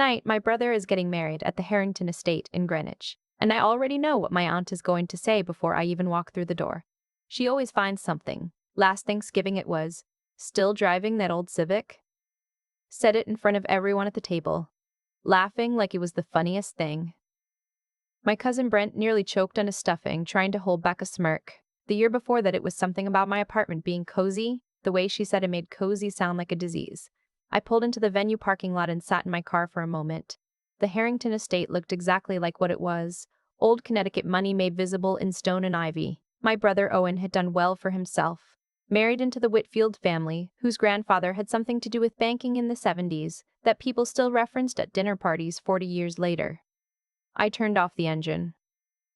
Tonight, my brother is getting married at the Harrington estate in Greenwich, and I already know what my aunt is going to say before I even walk through the door. She always finds something. Last Thanksgiving it was, "Still driving that old Civic?" Said it in front of everyone at the table, laughing like it was the funniest thing. My cousin Brent nearly choked on his stuffing, trying to hold back a smirk. The year before that, it was something about my apartment being cozy. The way she said it made cozy sound like a disease. I pulled into the venue parking lot and sat in my car for a moment. The Harrington estate looked exactly like what it was. Old Connecticut money made visible in stone and ivy. My brother Owen had done well for himself. Married into the Whitfield family, whose grandfather had something to do with banking in the 70s, that people still referenced at dinner parties 40 years later. I turned off the engine.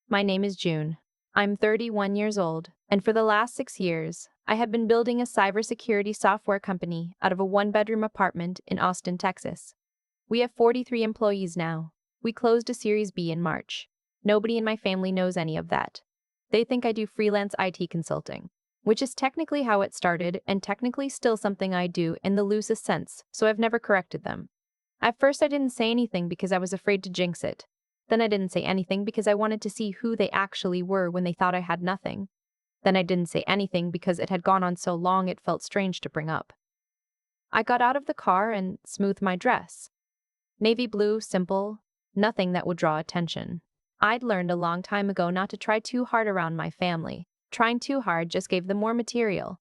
My name is June. I'm 31 years old, and for the last 6 years, I have been building a cybersecurity software company out of a one-bedroom apartment in Austin, Texas. We have 43 employees now. We closed a Series B in March. Nobody in my family knows any of that. They think I do freelance IT consulting, which is technically how it started and technically still something I do in the loosest sense, so I've never corrected them. At first I didn't say anything because I was afraid to jinx it. Then I didn't say anything because I wanted to see who they actually were when they thought I had nothing. Then I didn't say anything because it had gone on so long it felt strange to bring up. I got out of the car and smoothed my dress. Navy blue, simple, nothing that would draw attention. I'd learned a long time ago not to try too hard around my family. Trying too hard just gave them more material.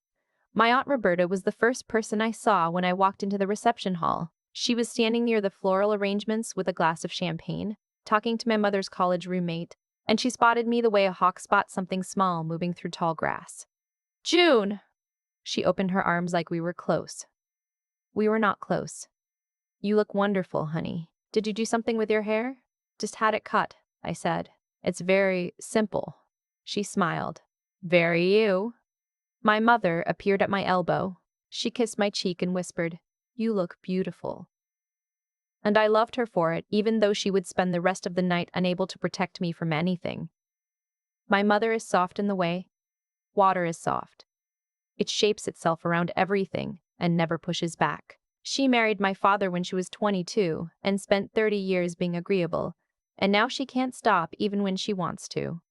My Aunt Roberta was the first person I saw when I walked into the reception hall. She was standing near the floral arrangements with a glass of champagne, talking to my mother's college roommate, and she spotted me the way a hawk spots something small moving through tall grass. "June!" She opened her arms like we were close. We were not close. "You look wonderful, honey. Did you do something with your hair?" "Just had it cut," I said. "It's very simple." She smiled. "Very you." My mother appeared at my elbow. She kissed my cheek and whispered, "You look beautiful." And I loved her for it, even though she would spend the rest of the night unable to protect me from anything. My mother is soft in the way water is soft. It shapes itself around everything and never pushes back. She married my father when she was 22 and spent 30 years being agreeable, and now she can't stop even when she wants to.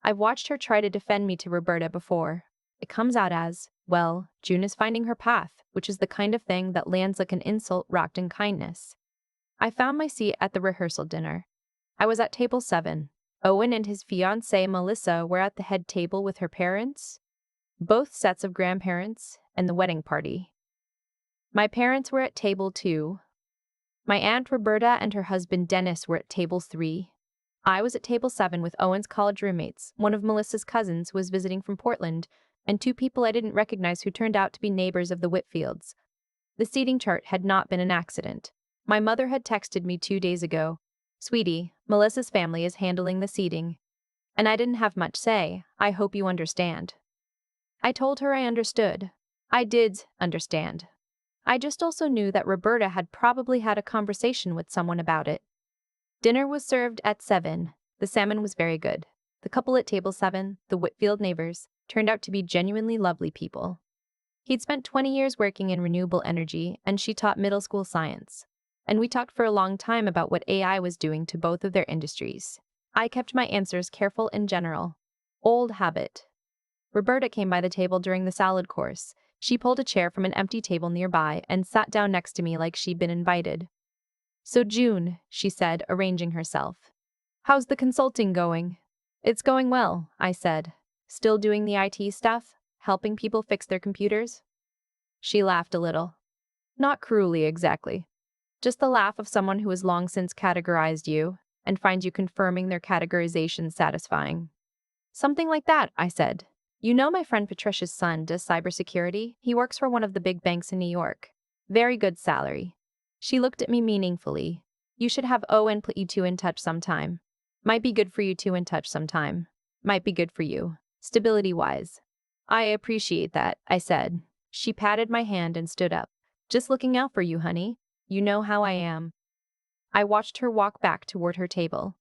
I've watched her try to defend me to Roberta before. It comes out as, well, June is finding her path, which is the kind of thing that lands like an insult wrapped in kindness. I found my seat at the rehearsal dinner. I was at table 7. Owen and his fiancée Melissa were at the head table with her parents, both sets of grandparents, and the wedding party. My parents were at table 2. My Aunt Roberta and her husband Dennis were at table 3. I was at table 7 with Owen's college roommates, one of Melissa's cousins who was visiting from Portland, and 2 people I didn't recognize who turned out to be neighbors of the Whitfields. The seating chart had not been an accident. My mother had texted me 2 days ago, "Sweetie, Melissa's family is handling the seating." And I didn't have much say. "I hope you understand." I told her I understood. I did understand. I just also knew that Roberta had probably had a conversation with someone about it. Dinner was served at 7. The salmon was very good. The couple at table 7, the Whitfield neighbors, turned out to be genuinely lovely people. He'd spent 20 years working in renewable energy, and she taught middle school science. And we talked for a long time about what AI was doing to both of their industries. I kept my answers careful and general. Old habit. Roberta came by the table during the salad course. She pulled a chair from an empty table nearby and sat down next to me like she'd been invited. "So June," she said, arranging herself. "How's the consulting going?" "It's going well," I said. "Still doing the IT stuff? Helping people fix their computers?" She laughed a little. Not cruelly, exactly. Just the laugh of someone who has long since categorized you and finds you confirming their categorization satisfying. "Something like that," I said. "You know my friend Patricia's son does cybersecurity? He works for one of the big banks in New York. Very good salary." She looked at me meaningfully. "You should have Owen put you two in touch sometime. Might be good for you two in touch sometime. Might be good for you, stability-wise." "I appreciate that," I said. She patted my hand and stood up. "Just looking out for you, honey. You know how I am." I watched her walk back toward her table.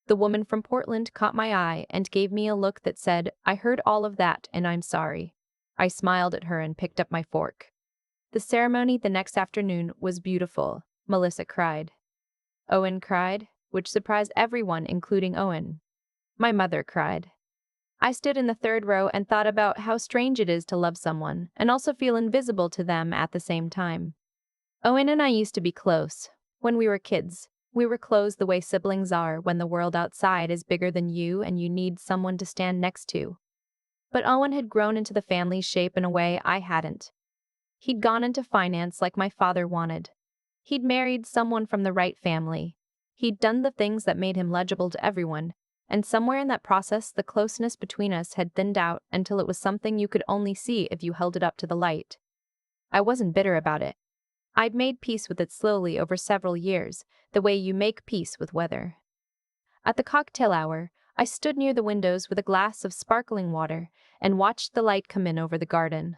The woman from Portland caught my eye and gave me a look that said, "I heard all of that and I'm sorry." I smiled at her and picked up my fork. The ceremony the next afternoon was beautiful, Melissa cried. Owen cried, which surprised everyone, including Owen. My mother cried. I stood in the third row and thought about how strange it is to love someone and also feel invisible to them at the same time. Owen and I used to be close. When we were kids, we were close the way siblings are when the world outside is bigger than you and you need someone to stand next to. But Owen had grown into the family's shape in a way I hadn't. He'd gone into finance like my father wanted. He'd married someone from the right family. He'd done the things that made him legible to everyone, and somewhere in that process, the closeness between us had thinned out until it was something you could only see if you held it up to the light. I wasn't bitter about it. I'd made peace with it slowly over several years, the way you make peace with weather. At the cocktail hour, I stood near the windows with a glass of sparkling water and watched the light come in over the garden.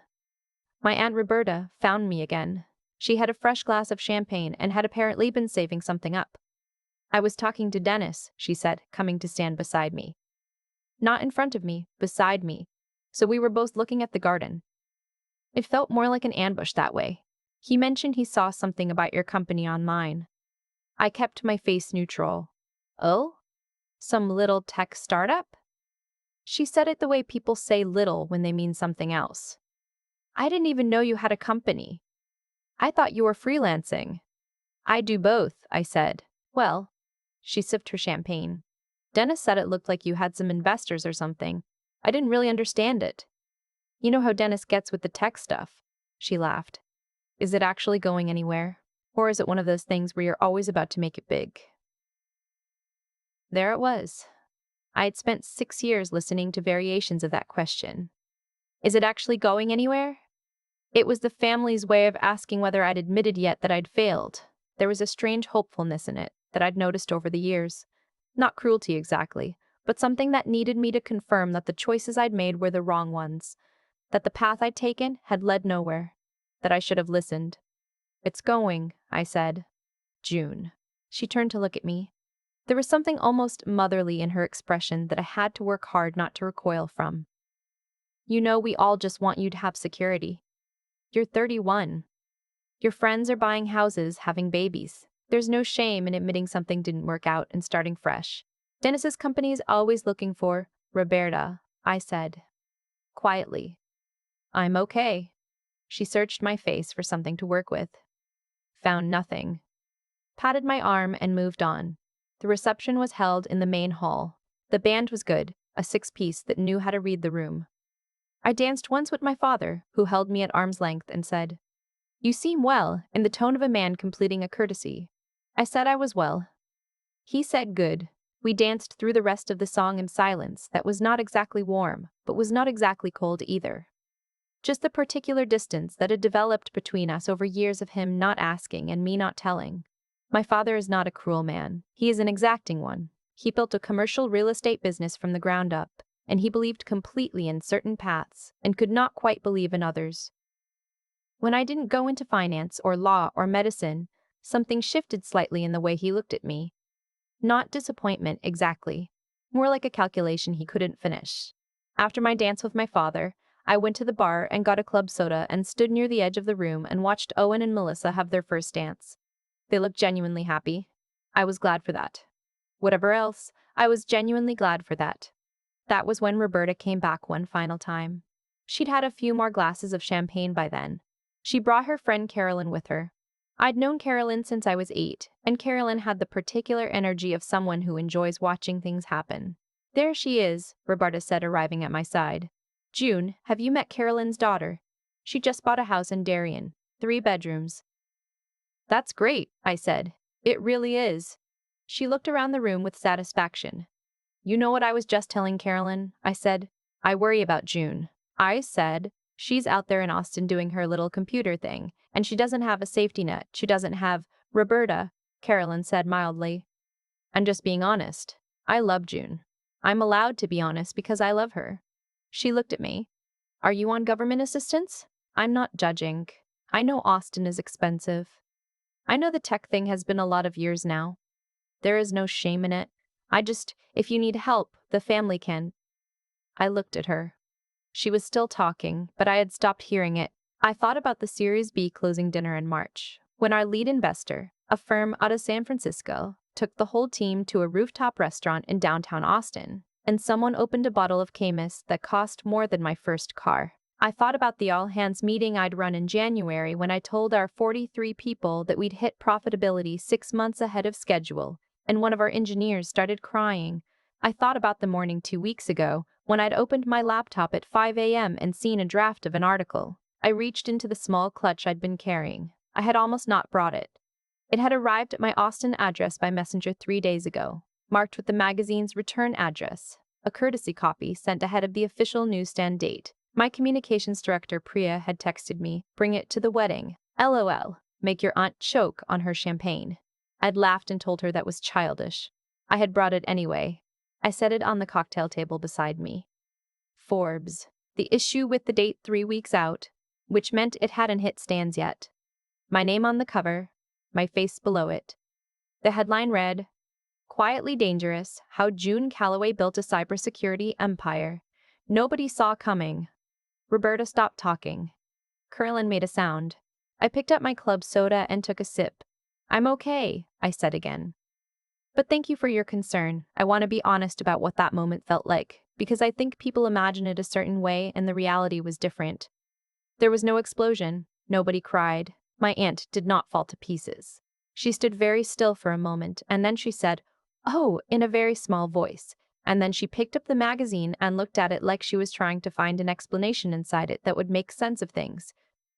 My Aunt Roberta found me again. She had a fresh glass of champagne and had apparently been saving something up. I was talking to Dennis, she said, coming to stand beside me. Not in front of me, beside me. So we were both looking at the garden. It felt more like an ambush that way. He mentioned he saw something about your company online. I kept my face neutral. Oh? Some little tech startup? She said it the way people say little when they mean something else. I didn't even know you had a company. I thought you were freelancing. I do both, I said. Well, she sipped her champagne. Dennis said it looked like you had some investors or something. I didn't really understand it. You know how Dennis gets with the tech stuff. She laughed. Is it actually going anywhere? Or is it one of those things where you're always about to make it big? There it was. I had spent 6 years listening to variations of that question. Is it actually going anywhere? It was the family's way of asking whether I'd admitted yet that I'd failed. There was a strange hopefulness in it that I'd noticed over the years. Not cruelty exactly, but something that needed me to confirm that the choices I'd made were the wrong ones, that the path I'd taken had led nowhere, that I should have listened. It's going, I said. June. She turned to look at me. There was something almost motherly in her expression that I had to work hard not to recoil from. You know, we all just want you to have security. You're 31. Your friends are buying houses, having babies. There's no shame in admitting something didn't work out and starting fresh. Dennis's company is always looking for Roberta, I said. Quietly. I'm okay. She searched my face for something to work with. Found nothing. Patted my arm and moved on. The reception was held in the main hall. The band was good, a six-piece that knew how to read the room. I danced once with my father, who held me at arm's length and said, You seem well, in the tone of a man completing a courtesy. I said I was well. He said good. We danced through the rest of the song in silence that was not exactly warm, but was not exactly cold either. Just the particular distance that had developed between us over years of him not asking and me not telling. My father is not a cruel man. He is an exacting one. He built a commercial real estate business from the ground up, and he believed completely in certain paths and could not quite believe in others. When I didn't go into finance or law or medicine, something shifted slightly in the way he looked at me. Not disappointment exactly, more like a calculation he couldn't finish. After my dance with my father, I went to the bar and got a club soda and stood near the edge of the room and watched Owen and Melissa have their first dance. They looked genuinely happy. I was glad for that. Whatever else, I was genuinely glad for that. That was when Roberta came back one final time. She'd had a few more glasses of champagne by then. She brought her friend Carolyn with her. I'd known Carolyn since I was 8, and Carolyn had the particular energy of someone who enjoys watching things happen. There she is, Roberta said, arriving at my side. June, have you met Carolyn's daughter? She just bought a house in Darien, 3 bedrooms. That's great, I said. It really is. She looked around the room with satisfaction. You know what I was just telling Carolyn? I said. I worry about June. I said. She's out there in Austin doing her little computer thing, and she doesn't have a safety net. She doesn't have Roberta, Carolyn said mildly. I'm just being honest. I love June. I'm allowed to be honest because I love her. She looked at me. Are you on government assistance? I'm not judging. I know Austin is expensive. I know the tech thing has been a lot of years now. There is no shame in it. If you need help, the family can. I looked at her. She was still talking, but I had stopped hearing it. I thought about the Series B closing dinner in March, when our lead investor, a firm out of San Francisco, took the whole team to a rooftop restaurant in downtown Austin, and someone opened a bottle of Camus that cost more than my first car. I thought about the all-hands meeting I'd run in January when I told our 43 people that we'd hit profitability 6 months ahead of schedule, and one of our engineers started crying. I thought about the morning 2 weeks ago when I'd opened my laptop at 5 a.m. and seen a draft of an article. I reached into the small clutch I'd been carrying. I had almost not brought it. It had arrived at my Austin address by messenger 3 days ago, marked with the magazine's return address, a courtesy copy sent ahead of the official newsstand date. My communications director, Priya, had texted me, "Bring it to the wedding. LOL. Make your aunt choke on her champagne." I'd laughed and told her that was childish. I had brought it anyway. I set it on the cocktail table beside me. Forbes. The issue with the date 3 weeks out, which meant it hadn't hit stands yet. My name on the cover, my face below it. The headline read, "Quietly Dangerous: How June Calloway Built a Cybersecurity Empire. Nobody Saw Coming." Roberta stopped talking. Carolyn made a sound. I picked up my club soda and took a sip. "I'm okay," I said again. "But thank you for your concern. I want to be honest about what that moment felt like, because I think people imagine it a certain way and the reality was different." There was no explosion. Nobody cried. My aunt did not fall to pieces. She stood very still for a moment, and then she said, "Oh," in a very small voice. And then she picked up the magazine and looked at it like she was trying to find an explanation inside it that would make sense of things.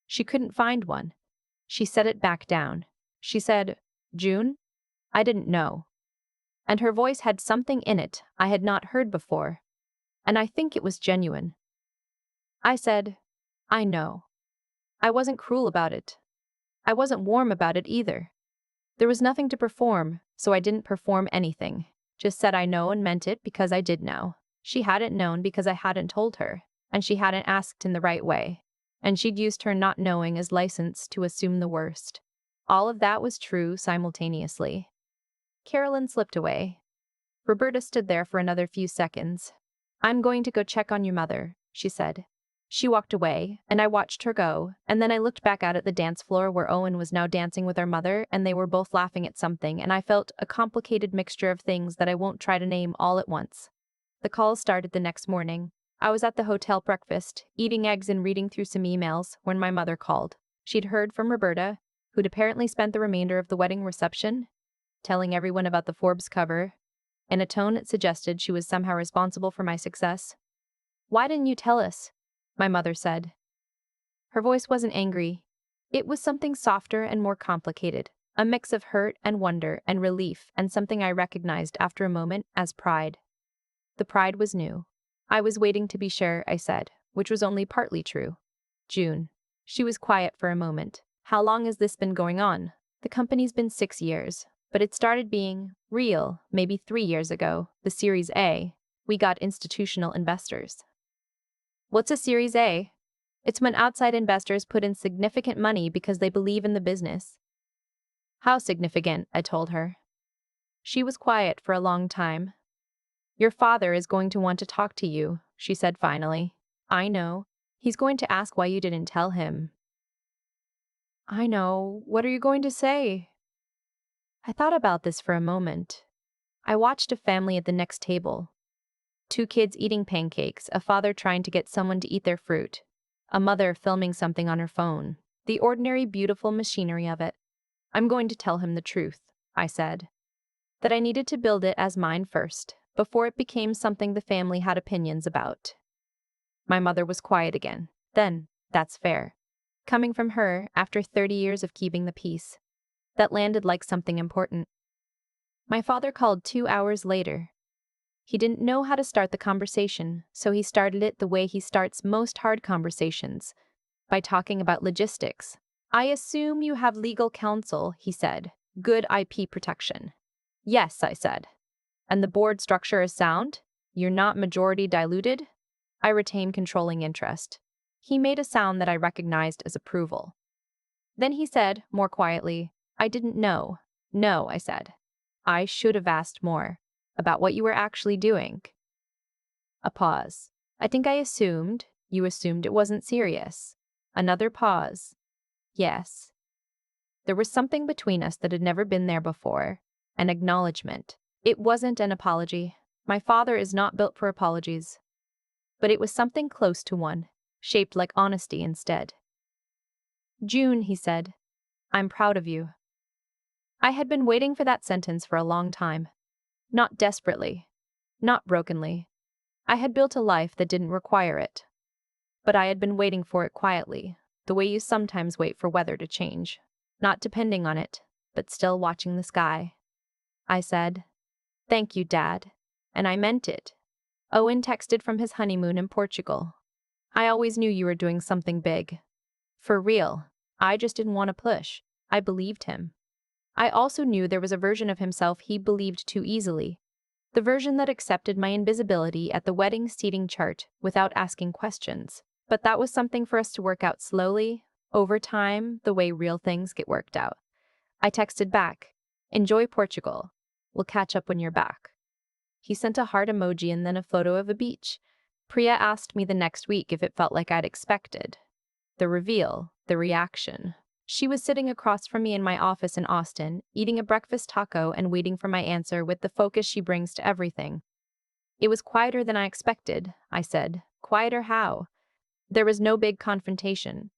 She couldn't find one. She set it back down. She said, "June? I didn't know." And her voice had something in it I had not heard before. And I think it was genuine. I said, "I know." I wasn't cruel about it. I wasn't warm about it either. There was nothing to perform, so I didn't perform anything. Just said I know and meant it because I did know. She hadn't known because I hadn't told her, and she hadn't asked in the right way, and she'd used her not knowing as license to assume the worst. All of that was true simultaneously. Carolyn slipped away. Roberta stood there for another few seconds. "I'm going to go check on your mother," she said. She walked away, and I watched her go, and then I looked back out at the dance floor where Owen was now dancing with our mother, and they were both laughing at something, and I felt a complicated mixture of things that I won't try to name all at once. The call started the next morning. I was at the hotel breakfast, eating eggs and reading through some emails, when my mother called. She'd heard from Roberta, who'd apparently spent the remainder of the wedding reception telling everyone about the Forbes cover, in a tone that suggested she was somehow responsible for my success. "Why didn't you tell us?" my mother said. Her voice wasn't angry. It was something softer and more complicated, a mix of hurt and wonder and relief, and something I recognized after a moment as pride. The pride was new. "I was waiting to be sure," I said, which was only partly true. "June." She was quiet for a moment. "How long has this been going on?" "The company's been 6 years, but it started being real maybe 3 years ago, the Series A. We got institutional investors." "What's a Series A?" "It's when outside investors put in significant money because they believe in the business." "How significant?" I told her. She was quiet for a long time. "Your father is going to want to talk to you," she said finally. "I know. He's going to ask why you didn't tell him." "I know. What are you going to say?" I thought about this for a moment. I watched a family at the next table. 2 kids eating pancakes, a father trying to get someone to eat their fruit, a mother filming something on her phone, the ordinary beautiful machinery of it. "I'm going to tell him the truth," I said. That I needed to build it as mine first, before it became something the family had opinions about. My mother was quiet again. Then, that's fair. Coming from her, after 30 years of keeping the peace. That landed like something important. My father called 2 hours later. He didn't know how to start the conversation, so he started it the way he starts most hard conversations, by talking about logistics. "I assume you have legal counsel," he said. "Good IP protection." "Yes," I said. "And the board structure is sound? You're not majority diluted?" I retain controlling interest. He made a sound that I recognized as approval. Then he said, more quietly, "I didn't know." "No," I said. "I should have asked more about what you were actually doing." A pause. "I think I assumed. You assumed it wasn't serious." Another pause. "Yes." There was something between us that had never been there before. An acknowledgement. It wasn't an apology. My father is not built for apologies. But it was something close to one, shaped like honesty instead. June, he said, I'm proud of you. I had been waiting for that sentence for a long time. Not desperately. Not brokenly. I had built a life that didn't require it. But I had been waiting for it quietly, the way you sometimes wait for weather to change. Not depending on it, but still watching the sky. I said, Thank you, Dad. And I meant it. Owen texted from his honeymoon in Portugal. I always knew you were doing something big. For real. I just didn't want to push. I believed him. I also knew there was a version of himself he believed too easily. The version that accepted my invisibility at the wedding seating chart without asking questions. But that was something for us to work out slowly, over time, the way real things get worked out. I texted back, Enjoy Portugal. We'll catch up when you're back. He sent a heart emoji and then a photo of a beach. Priya asked me the next week if it felt like I'd expected. The reveal, the reaction. She was sitting across from me in my office in Austin, eating a breakfast taco and waiting for my answer with the focus she brings to everything. It was quieter than I expected, I said. Quieter how? There was no big confrontation.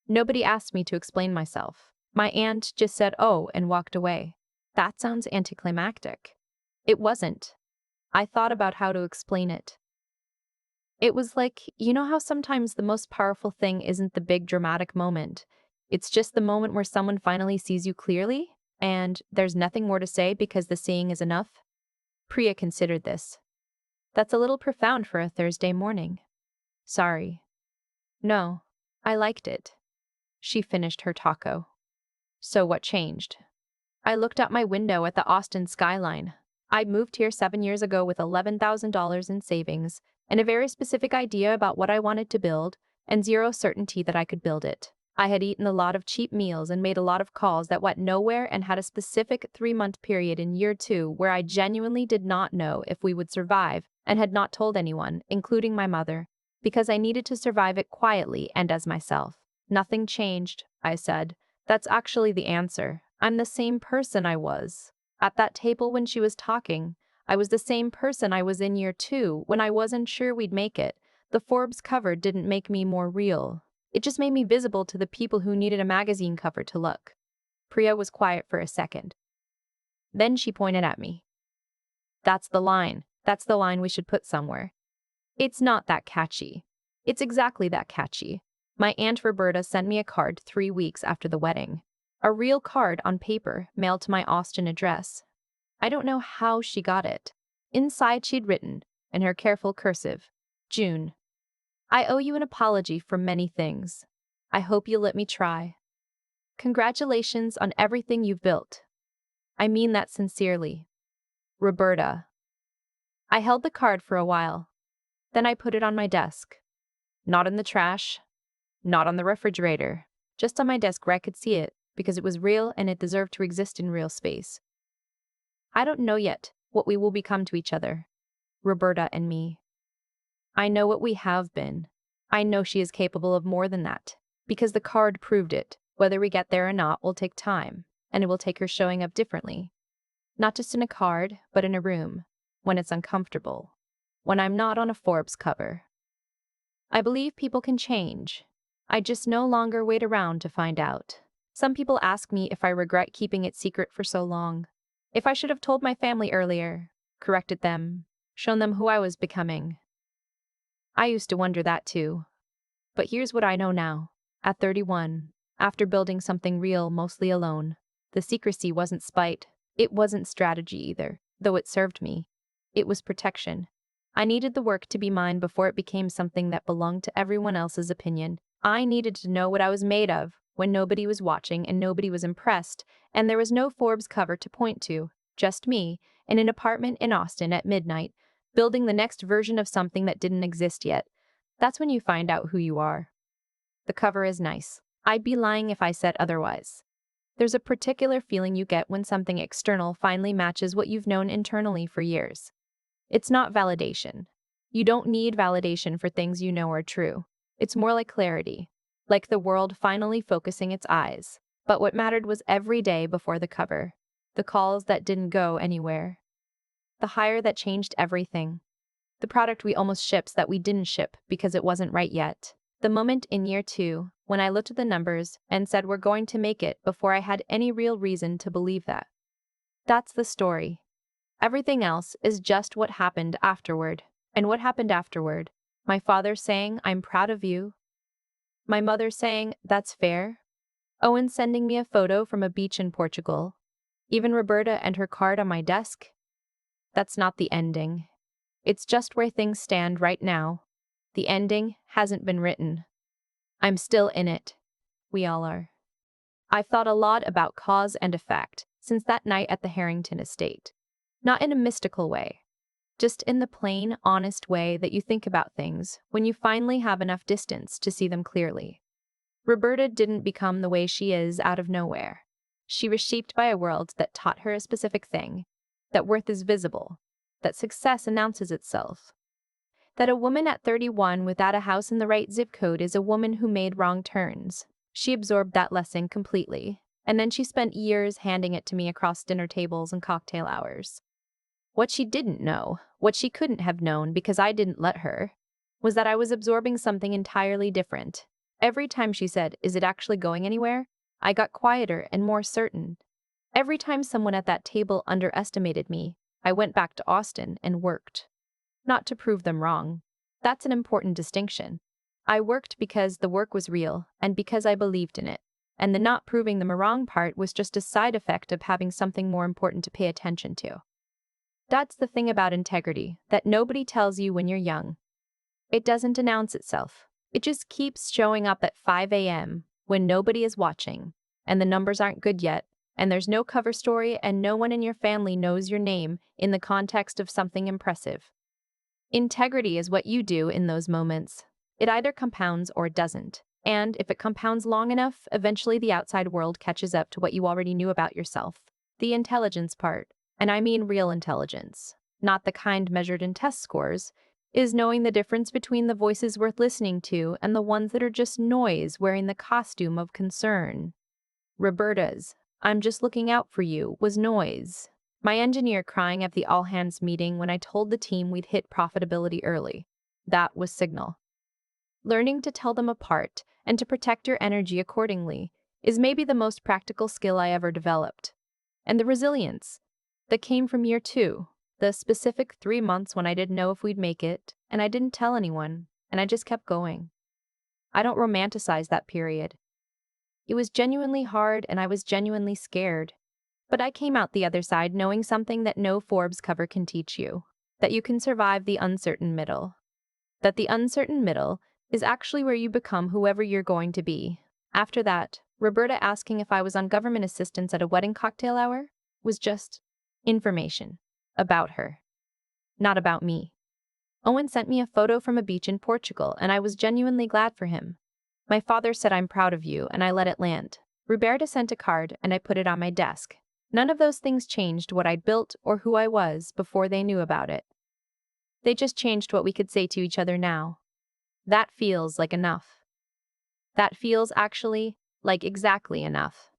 Nobody asked me to explain myself. My aunt just said, oh, and walked away. That sounds anticlimactic. It wasn't. I thought about how to explain it. It was like, you know how sometimes the most powerful thing isn't the big dramatic moment. It's just the moment where someone finally sees you clearly, and there's nothing more to say because the seeing is enough? Priya considered this. That's a little profound for a Thursday morning. Sorry. No, I liked it. She finished her taco. So what changed? I looked out my window at the Austin skyline. I'd moved here 7 years ago with $11,000 in savings and a very specific idea about what I wanted to build and zero certainty that I could build it. I had eaten a lot of cheap meals and made a lot of calls that went nowhere and had a specific 3-month period in year 2 where I genuinely did not know if we would survive and had not told anyone, including my mother, because I needed to survive it quietly and as myself. Nothing changed, I said. That's actually the answer. I'm the same person I was. At that table when she was talking, I was the same person I was in year 2 when I wasn't sure we'd make it. The Forbes cover didn't make me more real. It just made me visible to the people who needed a magazine cover to look. Priya was quiet for a second. Then she pointed at me. That's the line. That's the line we should put somewhere. It's not that catchy. It's exactly that catchy. My Aunt Roberta sent me a card 3 weeks after the wedding. A real card on paper, mailed to my Austin address. I don't know how she got it. Inside she'd written, in her careful cursive, June. I owe you an apology for many things. I hope you'll let me try. Congratulations on everything you've built. I mean that sincerely. Roberta. I held the card for a while. Then I put it on my desk. Not in the trash. Not on the refrigerator. Just on my desk where I could see it, because it was real and it deserved to exist in real space. I don't know yet what we will become to each other, Roberta and me. I know what we have been. I know she is capable of more than that, because the card proved it. Whether we get there or not will take time, and it will take her showing up differently. Not just in a card, but in a room, when it's uncomfortable, when I'm not on a Forbes cover. I believe people can change. I just no longer wait around to find out. Some people ask me if I regret keeping it secret for so long. If I should have told my family earlier, corrected them, shown them who I was becoming. I used to wonder that too. But here's what I know now. At 31, after building something real mostly alone, the secrecy wasn't spite. It wasn't strategy either, though it served me. It was protection. I needed the work to be mine before it became something that belonged to everyone else's opinion. I needed to know what I was made of when nobody was watching and nobody was impressed, and there was no Forbes cover to point to, just me, in an apartment in Austin at midnight, building the next version of something that didn't exist yet. That's when you find out who you are. The cover is nice. I'd be lying if I said otherwise. There's a particular feeling you get when something external finally matches what you've known internally for years. It's not validation. You don't need validation for things you know are true. It's more like clarity, like the world finally focusing its eyes. But what mattered was every day before the cover. The calls that didn't go anywhere. The hire that changed everything. The product we almost shipped that we didn't ship because it wasn't right yet. The moment in year 2 when I looked at the numbers and said we're going to make it before I had any real reason to believe that. That's the story. Everything else is just what happened afterward. And what happened afterward? My father saying, "I'm proud of you." My mother saying, "That's fair." Owen sending me a photo from a beach in Portugal. Even Roberta and her card on my desk. That's not the ending. It's just where things stand right now. The ending hasn't been written. I'm still in it. We all are. I've thought a lot about cause and effect since that night at the Harrington estate. Not in a mystical way, just in the plain, honest way that you think about things when you finally have enough distance to see them clearly. Roberta didn't become the way she is out of nowhere. She was shaped by a world that taught her a specific thing, that worth is visible, that success announces itself, that a woman at 31 without a house in the right zip code is a woman who made wrong turns. She absorbed that lesson completely, and then she spent years handing it to me across dinner tables and cocktail hours. What she didn't know, what she couldn't have known because I didn't let her, was that I was absorbing something entirely different. Every time she said, "Is it actually going anywhere?" I got quieter and more certain. Every time someone at that table underestimated me, I went back to Austin and worked. Not to prove them wrong. That's an important distinction. I worked because the work was real and because I believed in it. And the not proving them wrong part was just a side effect of having something more important to pay attention to. That's the thing about integrity that nobody tells you when you're young. It doesn't announce itself. It just keeps showing up at 5 a.m. when nobody is watching, and the numbers aren't good yet, and there's no cover story, and no one in your family knows your name in the context of something impressive. Integrity is what you do in those moments. It either compounds or it doesn't. And if it compounds long enough, eventually the outside world catches up to what you already knew about yourself. The intelligence part, and I mean real intelligence, not the kind measured in test scores, is knowing the difference between the voices worth listening to and the ones that are just noise wearing the costume of concern. Roberta's "I'm just looking out for you" was noise. My engineer crying at the all-hands meeting when I told the team we'd hit profitability early. That was signal. Learning to tell them apart and to protect your energy accordingly is maybe the most practical skill I ever developed. And the resilience that came from year 2, the specific 3 months when I didn't know if we'd make it, and I didn't tell anyone, and I just kept going. I don't romanticize that period. It was genuinely hard and I was genuinely scared. But I came out the other side knowing something that no Forbes cover can teach you, that you can survive the uncertain middle. That the uncertain middle is actually where you become whoever you're going to be. After that, Roberta asking if I was on government assistance at a wedding cocktail hour was just information about her, not about me. Owen sent me a photo from a beach in Portugal, and I was genuinely glad for him. My father said, "I'm proud of you," and I let it land. Roberta sent a card, and I put it on my desk. None of those things changed what I'd built or who I was before they knew about it. They just changed what we could say to each other now. That feels like enough. That feels actually like exactly enough.